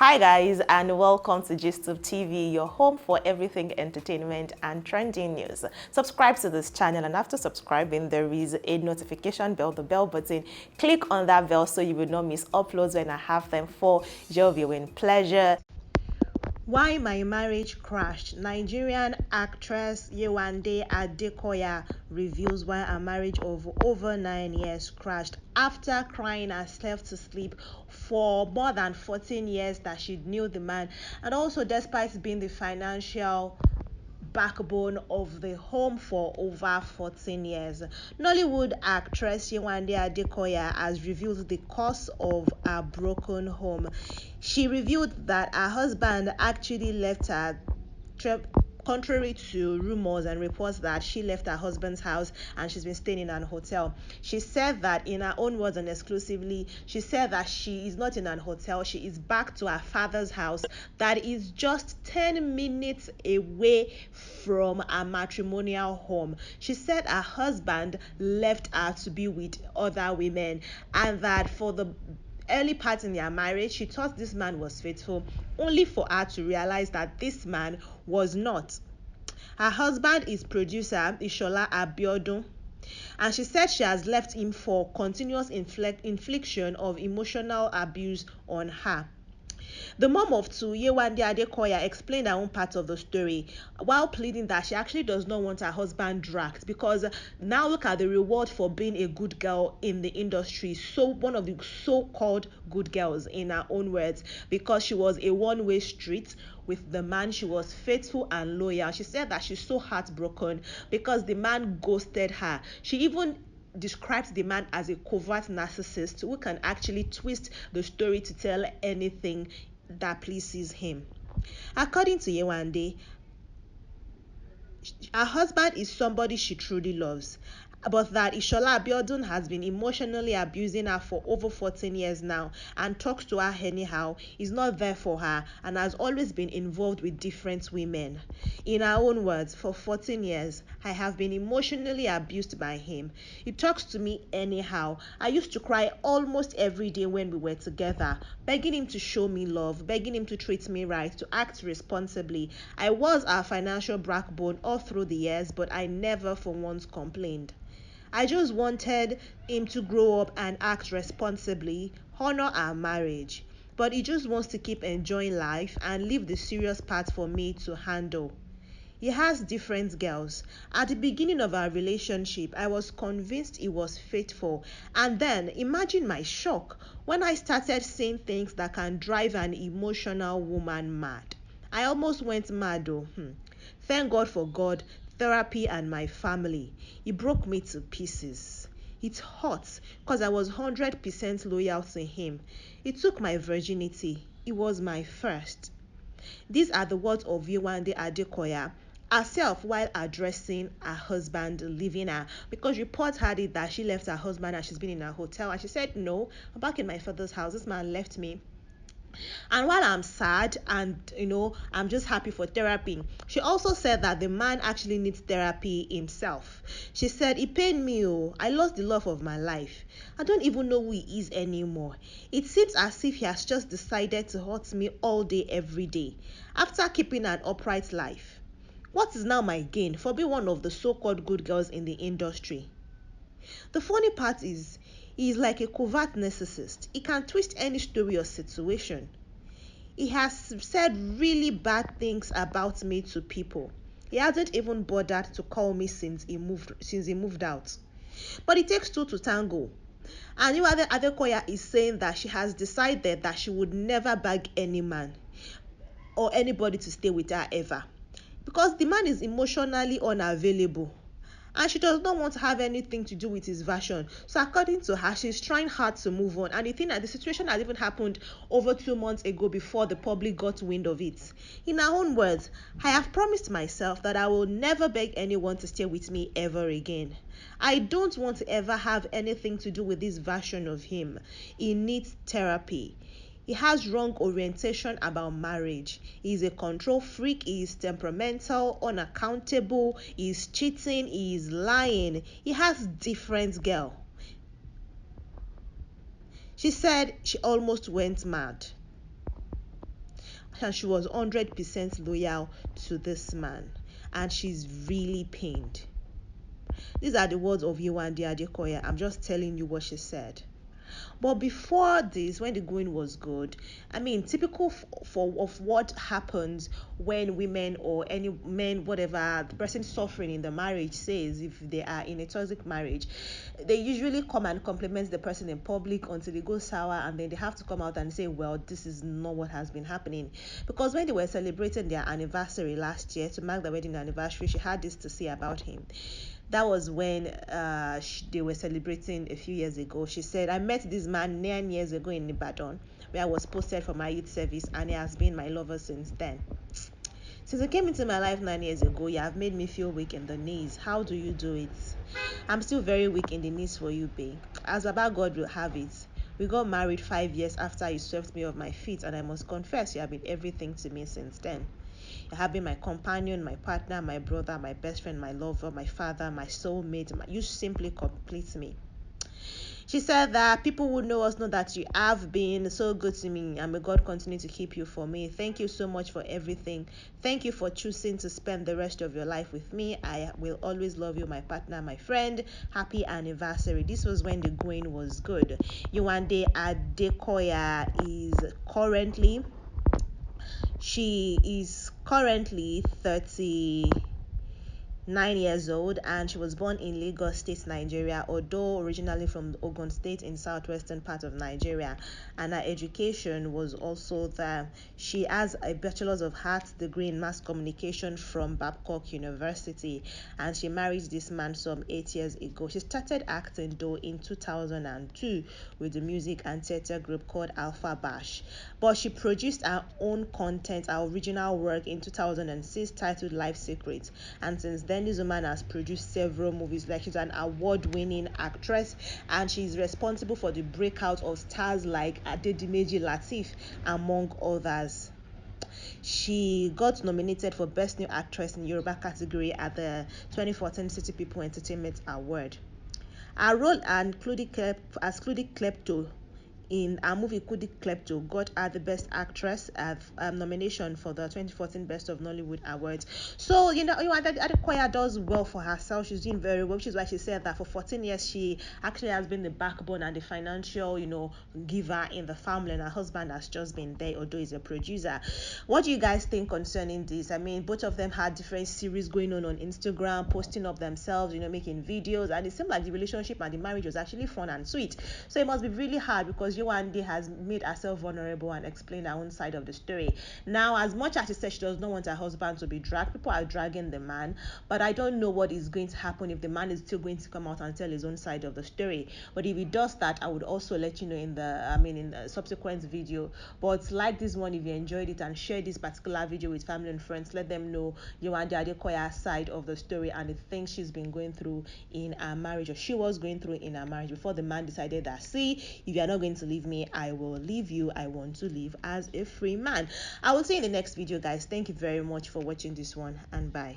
Hi guys, and welcome to GISTUBE TV, your home for everything entertainment and trending news. Subscribe to this channel, and after subscribing there is a notification bell, the bell button. Click on that bell so you will not miss uploads when I have them for your viewing pleasure. Why my marriage crashed. Nigerian actress Yewande Adekoya reveals why a marriage of over 9 years crashed after crying herself to sleep for more than 14 years that she knew the man, and also despite being the financial backbone of the home for over 14 years. Nollywood actress Yewande Adekoya has revealed the cause of her broken home. She revealed that her husband actually left her, contrary to rumors and reports that she left her husband's house and she's been staying in an hotel. She said that, in her own words and exclusively, she said that she is not in an hotel. She is back to her father's house that is just 10 minutes away from a matrimonial home. She said her husband left her to be with other women, and that for the early part in their marriage, she thought this man was faithful, only for her to realize that this man was not. Her husband is producer Ishola Abiodun, and she said she has left him for continuous infliction of emotional abuse on her. The mom of two, Yewande Adekoya, explained her own part of the story while pleading that she actually does not want her husband dragged, because now look at the reward for being a good girl in the industry. So one of the so-called good girls, in her own words, because she was a one-way street with the man. She was faithful and loyal. She said that she's so heartbroken because the man ghosted her. She even describes the man as a covert narcissist who can actually twist the story to tell anything that pleases him. According to Yewande, her husband is somebody she truly loves, but that Ishola Abiodun has been emotionally abusing her for over 14 years now and talks to her anyhow, is not there for her, and has always been involved with different women. In her own words, for 14 years, I have been emotionally abused by him. He talks to me anyhow. I used to cry almost every day when we were together, begging him to show me love, begging him to treat me right, to act responsibly. I was our financial backbone all through the years, but I never for once complained. I just wanted him to grow up and act responsibly, honor our marriage. But he just wants to keep enjoying life and leave the serious part for me to handle. He has different girls. At the beginning of our relationship, I was convinced he was faithful. And then, imagine my shock when I started saying things that can drive an emotional woman mad. I almost went mad though. Thank God for God, therapy, and my family. He broke me to pieces. It hurts because I was 100% loyal to him. He took my virginity. It was my first. These are the words of Yewande Adekoya herself while addressing her husband leaving her, because reports had it that she left her husband and she's been in a hotel, and she said, no, I'm back in my father's house. This man left me, and while I'm sad and I'm just happy for therapy. She also said that the man actually needs therapy himself. She said, he pained me. Oh, I lost the love of my life. I don't even know who he is anymore. It seems as if he has just decided to hurt me all day every day after keeping an upright life. What is now my gain for being one of the so-called good girls in the industry? The funny part is, he is like a covert narcissist. He can twist any story or situation. He has said really bad things about me to people. He hasn't even bothered to call me since he moved out. But it takes two to tango. And Yewande Adekoya is saying that she has decided that she would never beg any man or anybody to stay with her ever, because the man is emotionally unavailable and she does not want to have anything to do with his version. So according to her, she's trying hard to move on, and the thing that the situation has even happened over 2 months ago before the public got wind of it. In her own words, I have promised myself that I will never beg anyone to stay with me ever again. I don't want to ever have anything to do with this version of him. He needs therapy. He has wrong orientation about marriage. He is a control freak. He is temperamental, unaccountable. He is cheating. He is lying. He has different girl. She said she almost went mad. and she was 100% loyal to this man, and she's really pained. These are the words of Yewande Adekoya. I'm just telling you what she said. But before this, when the going was good, I mean, typical of what happens when women or any men, whatever, the person suffering in the marriage says, if they are in a toxic marriage, they usually come and compliment the person in public until it goes sour, and then they have to come out and say, well, this is not what has been happening. Because when they were celebrating their anniversary last year, to mark the wedding anniversary, she had this to say about him. That was when they were celebrating a few years ago. She said, I met this man 9 years ago in IBADAN, where I was posted for my youth service, and he has been my lover since then. Since you came into my life 9 years ago, you have made me feel weak in the knees. How do you do it? I'm still very weak in the knees for you, babe. As about God will have it, we got married 5 years after you swept me off my feet, and I must confess you have been everything to me since then. You have been my companion, my partner, my brother, my best friend, my lover, my father, my soulmate. You simply complete me. She said that people who know us know that you have been so good to me, and may God continue to keep you for me. Thank you so much for everything. Thank you for choosing to spend the rest of your life with me. I will always love you, my partner, my friend. Happy anniversary. This was when the going was good. Yewande Adekoya is currently 39 years old, and she was born in Lagos State, Nigeria, although originally from Ogun State in southwestern part of Nigeria. And her education was also there. She has a Bachelor's of Arts degree in Mass Communication from Babcock University, and she married this man some 8 years ago. She started acting though in 2002 with the music and theater group called Alpha Bash, but she produced her own content, her original work in 2006 titled Life Secrets, and since then this woman has produced several movies. Like, she's an award-winning actress, and she's responsible for the breakout of stars like Adedimeji Lateef, among others. She got nominated for Best New Actress in Yoruba category at the 2014 City People Entertainment Award. Her role as Cludy Klepto in a movie Kudi Klepto got her the Best Actress nomination for the 2014 Best of Nollywood Awards. So, Adekoya does well for herself. She's doing very well, which is why she said that for 14 years she actually has been the backbone and the financial, giver in the family, and her husband has just been there, although he's a producer. What do you guys think concerning this? I mean, both of them had different series going on Instagram, posting up themselves, making videos, and it seemed like the relationship and the marriage was actually fun and sweet. So it must be really hard, because Yewande has made herself vulnerable and explained her own side of the story. Now, as much as she said she does not want her husband to be dragged, people are dragging the man, but I don't know what is going to happen if the man is still going to come out and tell his own side of the story. But if he does that, I would also let you know in the subsequent video. But like this one, if you enjoyed it, and share this particular video with family and friends, let them know Yewande Adekoya's side of the story and the things she's been going through in her marriage, or she was going through in her marriage, before the man decided that, see, if you're not going to leave me, I will leave you. I want to live as a free man. I will see you in the next video, guys. Thank you very much for watching this one, and bye.